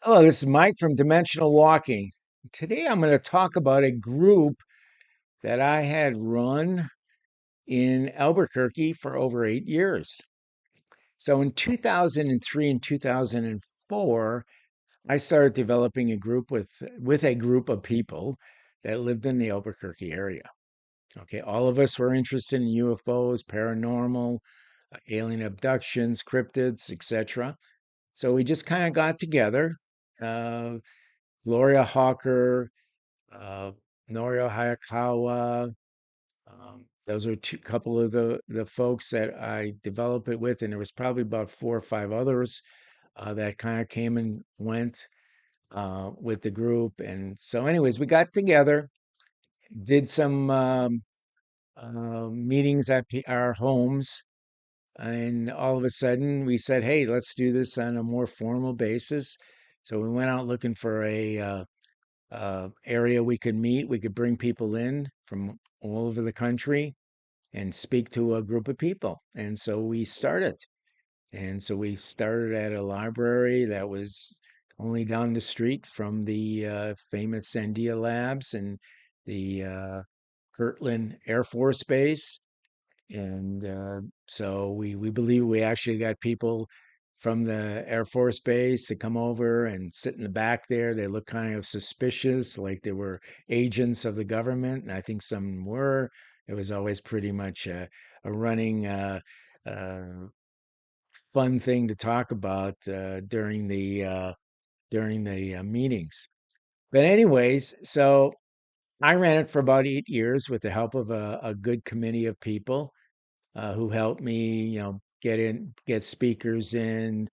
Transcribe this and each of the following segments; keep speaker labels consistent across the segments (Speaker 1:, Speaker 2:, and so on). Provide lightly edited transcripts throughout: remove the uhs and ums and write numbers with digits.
Speaker 1: Hello, this is Mike from Dimensional Walking. Today I'm going to talk about a group that I had run in Albuquerque for over 8 years. So in 2003 and 2004, I started developing a group with a group of people that lived in the Albuquerque area. Okay, all of us were interested in UFOs, paranormal, alien abductions, cryptids, etc. So we just kind of got together. Uh, Gloria Hawker, uh, Norio Hayakawa. Those are two couple of the folks that I developed it with, and there was probably about four or five others that kind of came and went with the group. And so, anyways, we got together, did some meetings at our homes, and all of a sudden we said, "Hey, let's do this on a more formal basis." So we went out looking for a area we could meet. We could bring people in from all over the country and speak to a group of people. And so we started. And so we started at a library that was only down the street from the famous Sandia Labs and the Kirtland Air Force Base. And so we believe we actually got people from the Air Force Base to come over and sit in the back there. They look kind of suspicious, like they were agents of the government, and I think some were. It was always pretty much a running uh, fun thing to talk about during the meetings. But anyways, so I ran it for about 8 years with the help of a good committee of people who helped me, get speakers in,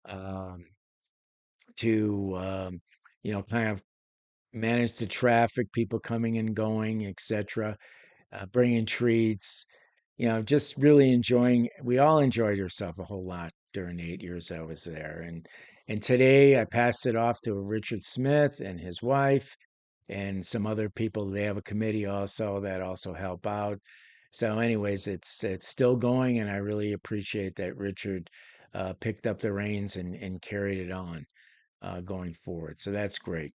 Speaker 1: um, to, kind of manage the traffic, people coming and going, etc., bringing treats, just really enjoying. We all enjoyed ourselves a whole lot during the 8 years I was there, and today I passed it off to Richard Smith and his wife and some other people. They have a committee also that also help out. So, anyways, it's still going, and I really appreciate that Richard picked up the reins and carried it on going forward. So that's great.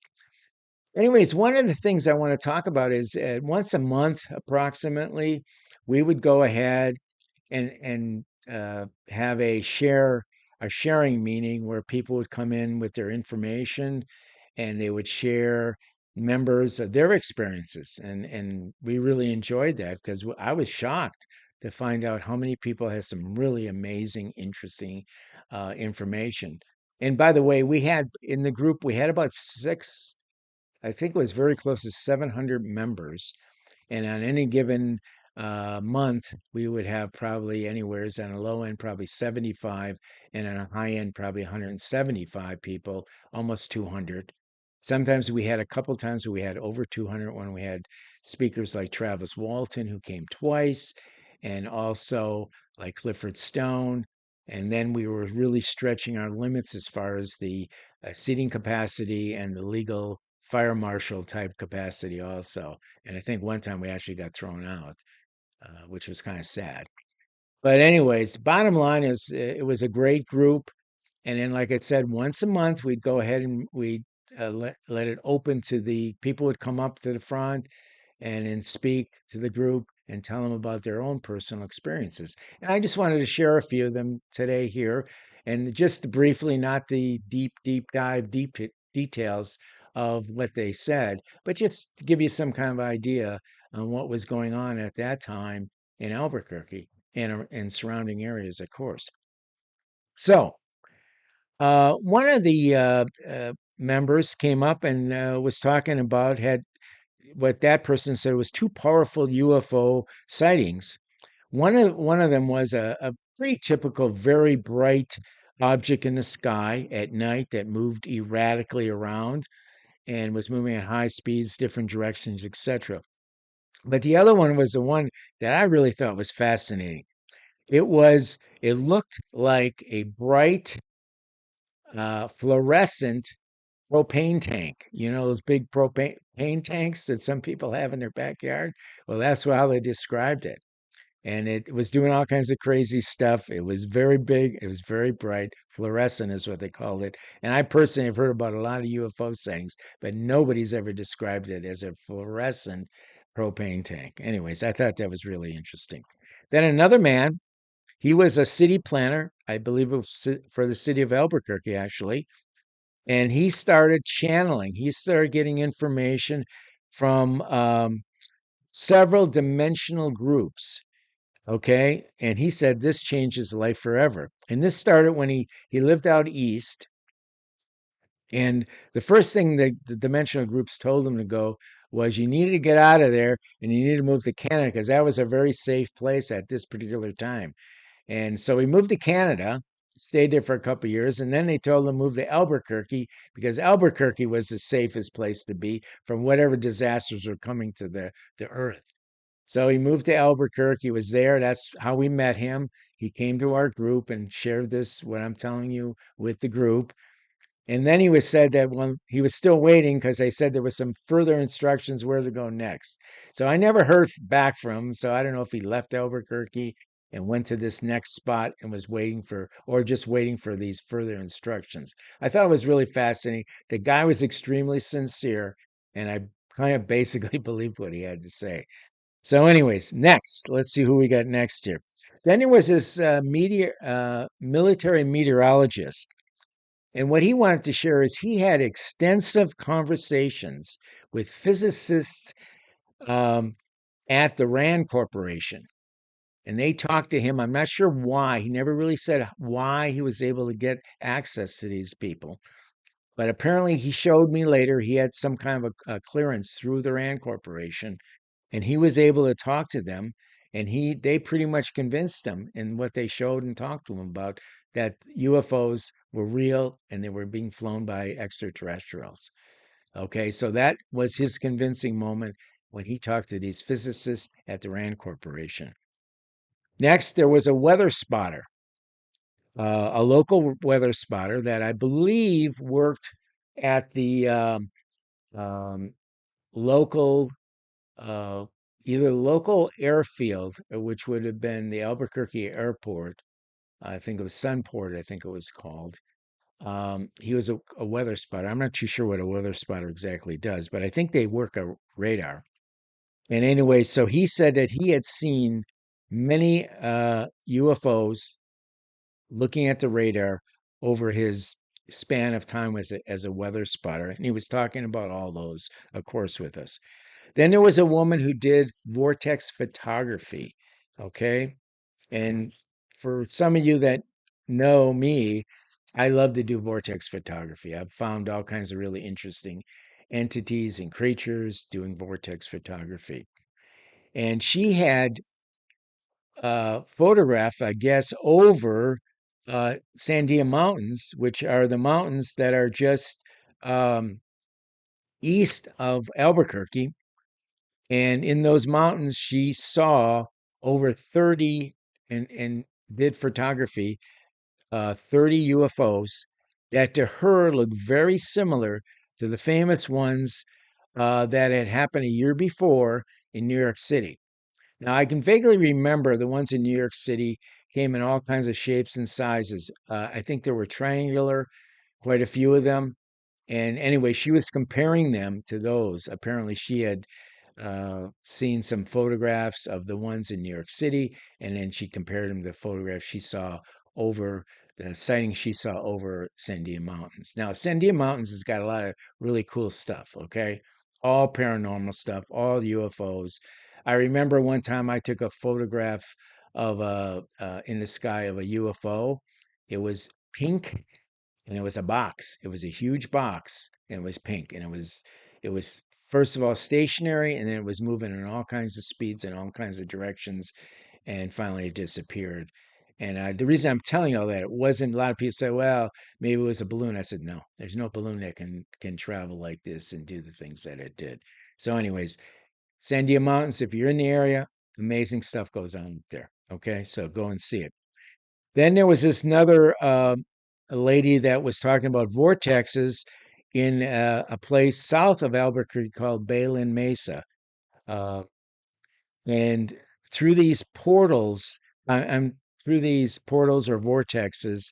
Speaker 1: Anyways, one of the things I want to talk about is once a month, approximately, we would go ahead and have a sharing meeting where people would come in with their information and they would share members of their experiences, and we really enjoyed that because I was shocked to find out how many people had some really amazing, interesting information. And by the way, we had in the group we had about six, I think it was very close to 700 members. And on any given month, we would have probably anywheres on a low end, probably 75, and on a high end, probably 175 people, almost 200. Sometimes we had a couple times where we had over 200 when we had speakers like Travis Walton, who came twice, and also like Clifford Stone. And then we were really stretching our limits as far as the seating capacity and the legal fire marshal type capacity also. And I think one time we actually got thrown out, which was kind of sad. But anyways, bottom line is it was a great group. And then, like I said, once a month we'd go ahead and we'd let it open to the people would come up to the front and then speak to the group and tell them about their own personal experiences. And I just wanted to share a few of them today here, and just briefly, not the deep dive, details of what they said, but just to give you some kind of idea on what was going on at that time in Albuquerque and surrounding areas, of course. So, one of the members came up and was talking about had what that person said was two powerful UFO sightings. One of them was a pretty typical, very bright object in the sky at night that moved erratically around and was moving at high speeds, different directions, etc. But the other one was the one that I really thought was fascinating. It looked like a bright fluorescent propane tank. You know those big propane tanks that some people have in their backyard? Well, that's how they described it. and it was doing all kinds of crazy stuff. It was very big. It was very bright. Fluorescent is what they called it. And I personally have heard about a lot of UFO sightings, but nobody's ever described it as a fluorescent propane tank. Anyways, I thought that was really interesting. Then another man, he was a city planner, I believe it was for the city of Albuquerque, actually. And he started channeling, he started getting information from several dimensional groups. Okay. And he said this changed his life forever. And this started when he lived out east. And the first thing that the dimensional groups told him to go was you needed to get out of there and you needed to move to Canada because that was a very safe place at this particular time. And so he moved to Canada, stayed there for a couple of years, and then they told him to move to Albuquerque because Albuquerque was the safest place to be from whatever disasters were coming to the earth. So he moved to Albuquerque, was there. That's how we met him. He came to our group and shared this, what I'm telling you, with the group. And then he was said that when he was still waiting because they said there was some further instructions where to go next. So I never heard back from him. So I don't know if he left Albuquerque and went to this next spot and was waiting for, or just waiting for these further instructions. I thought it was really fascinating. The guy was extremely sincere, and I kind of basically believed what he had to say. So, anyways, next, let's see who we got next here. Then there was this military meteorologist. And what he wanted to share is he had extensive conversations with physicists um, at the RAND Corporation. And they talked to him. I'm not sure why. He never really said why he was able to get access to these people. But apparently, he showed me later he had some kind of a clearance through the RAND Corporation, and he was able to talk to them. And they pretty much convinced him in what they showed and talked to him about that UFOs were real and they were being flown by extraterrestrials. Okay, so that was his convincing moment when he talked to these physicists at the RAND Corporation. Next, there was a weather spotter, a local weather spotter that I believe worked at the um, local, uh, either local airfield, which would have been the Albuquerque Airport. I think it was Sunport, I think it was called. He was a weather spotter. I'm not too sure what a weather spotter exactly does, but I think they work a radar. And anyway, so he said that he had seen many UFOs looking at the radar over his span of time as a weather spotter. And he was talking about all those, of course, with us. Then there was a woman who did vortex photography. Okay. And for some of you that know me, I love to do vortex photography. I've found all kinds of really interesting entities and creatures doing vortex photography. And she had photographed, I guess, over Sandia Mountains, which are the mountains that are just um, east of Albuquerque. And in those mountains, she saw over 30 and did photography, 30 UFOs that to her looked very similar to the famous ones that had happened a year before in New York City. Now, I can vaguely remember the ones in New York City came in all kinds of shapes and sizes. I think there were triangular, quite a few of them. And anyway, she was comparing them to those. Apparently, she had seen some photographs of the ones in New York City, and then she compared them to the photographs she saw over the sightings she saw over Sandia Mountains. Now, Sandia Mountains has got a lot of really cool stuff, okay? All paranormal stuff, all UFOs. I remember one time I took a photograph of in the sky of a UFO. It was pink and it was a box. It was a huge box and it was pink and it was first of all stationary and then it was moving in all kinds of speeds and all kinds of directions and finally it disappeared. And the reason I'm telling you all that it wasn't a lot of people say, well, maybe it was a balloon. I said, no, there's no balloon that can travel like this and do the things that it did. So, anyways, Sandia Mountains, if you're in the area, amazing stuff goes on there. Okay, so go and see it. Then there was this another a lady that was talking about vortexes in a place south of Albuquerque called Balin Mesa. Uh, and through these portals, I'm through these portals or vortexes.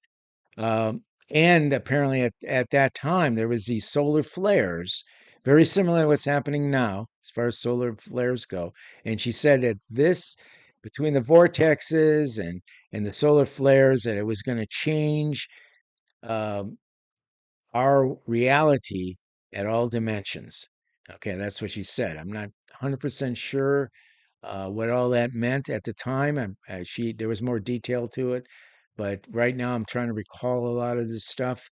Speaker 1: Um, and apparently at that time, there was these solar flares, very similar to what's happening now as far as solar flares go. And she said that this, between the vortexes and the solar flares, that it was going to change um, our reality at all dimensions. Okay, that's what she said. I'm not 100% sure what all that meant at the time. There was more detail to it, but right now I'm trying to recall a lot of this stuff.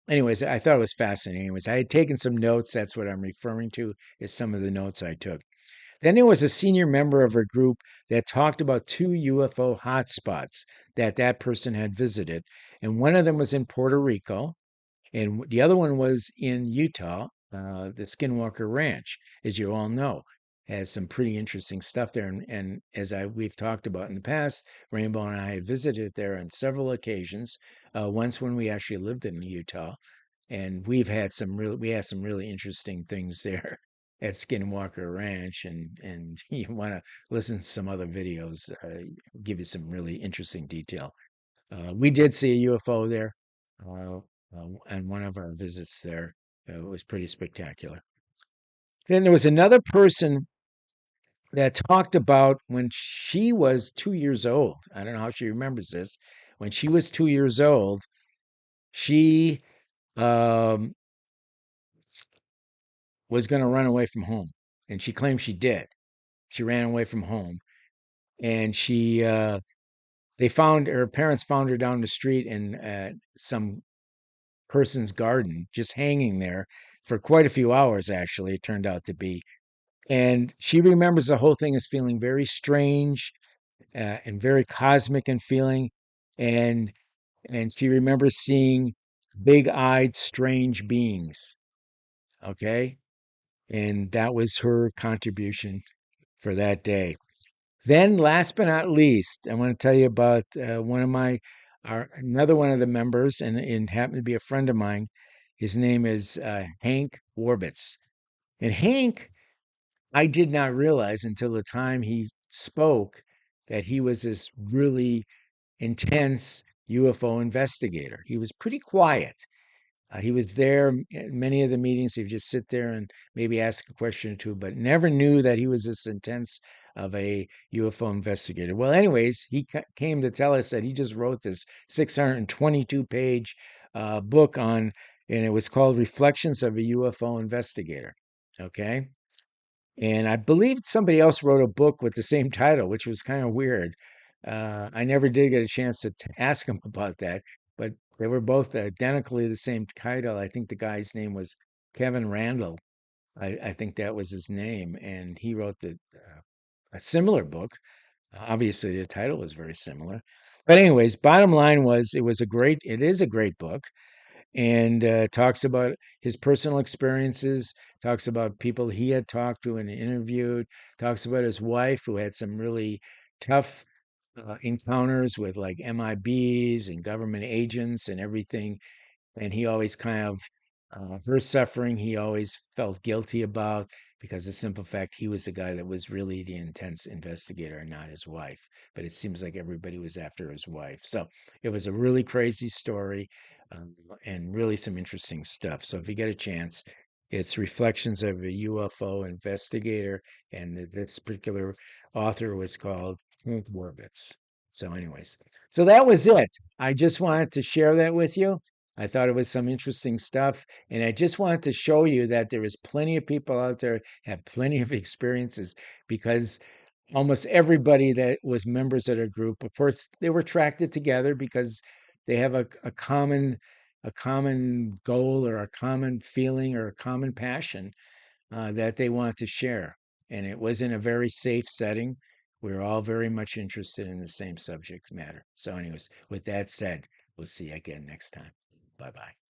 Speaker 1: Anyways, I thought it was fascinating. Anyways, I had taken some notes. That's what I'm referring to is some of the notes I took. Then there was a senior member of her group that talked about two UFO hotspots that person had visited, and one of them was in Puerto Rico, and the other one was in Utah, the Skinwalker Ranch, as you all know, has some pretty interesting stuff there. And as we've talked about in the past, Rainbow and I have visited there on several occasions. Once when we actually lived in Utah, and we had some really interesting things there at Skinwalker Ranch. And you want to listen to some other videos, give you some really interesting detail. We did see a UFO there uh, on one of our visits there. It was pretty spectacular. Then there was another person that talked about when she was 2 years old. I don't know how she remembers this. When she was 2 years old, she um, was going to run away from home. And she claimed she did. She ran away from home. And they found her parents found her down the street in some person's garden, just hanging there for quite a few hours, actually, it turned out to be. And she remembers the whole thing as feeling very strange and very cosmic in feeling. And and she remembers seeing big-eyed, strange beings. Okay. And that was her contribution for that day. Then, last but not least, I want to tell you about another one of the members, and happened to be a friend of mine. His name is Hank Warbits. And Hank, I did not realize until the time he spoke that he was this really intense UFO investigator. He was pretty quiet. He was there at many of the meetings. He would just sit there and maybe ask a question or two, but never knew that he was this intense of a UFO investigator. Well, anyways, he came to tell us that he just wrote this 622-page book and it was called Reflections of a UFO Investigator. Okay. And I believe somebody else wrote a book with the same title, which was kind of weird. I never did get a chance to ask him about that, but they were both identically the same title. I think the guy's name was Kevin Randall. I think that was his name, and he wrote a similar book. Obviously, the title was very similar. But anyways, bottom line was it is a great book and talks about his personal experiences, talks about people he had talked to and interviewed, talks about his wife who had some really tough encounters with like MIBs and government agents and everything, and he always kind of her suffering he always felt guilty about because the simple fact he was the guy that was really the intense investigator and not his wife, but it seems like everybody was after his wife. So it was a really crazy story, and really some interesting stuff. So if you get a chance, it's Reflections of a UFO Investigator, and this particular author was called Warbits. So anyways, so that was it. I just wanted to share that with you. I thought it was some interesting stuff. And I just wanted to show you that there is plenty of people out there have plenty of experiences, because almost everybody that was members of their group, of course, they were attracted together because they have a common goal or a common feeling or a common passion that they want to share. And it was in a very safe setting. We were all very much interested in the same subject matter. So, anyways, with that said, we'll see you again next time. Bye bye.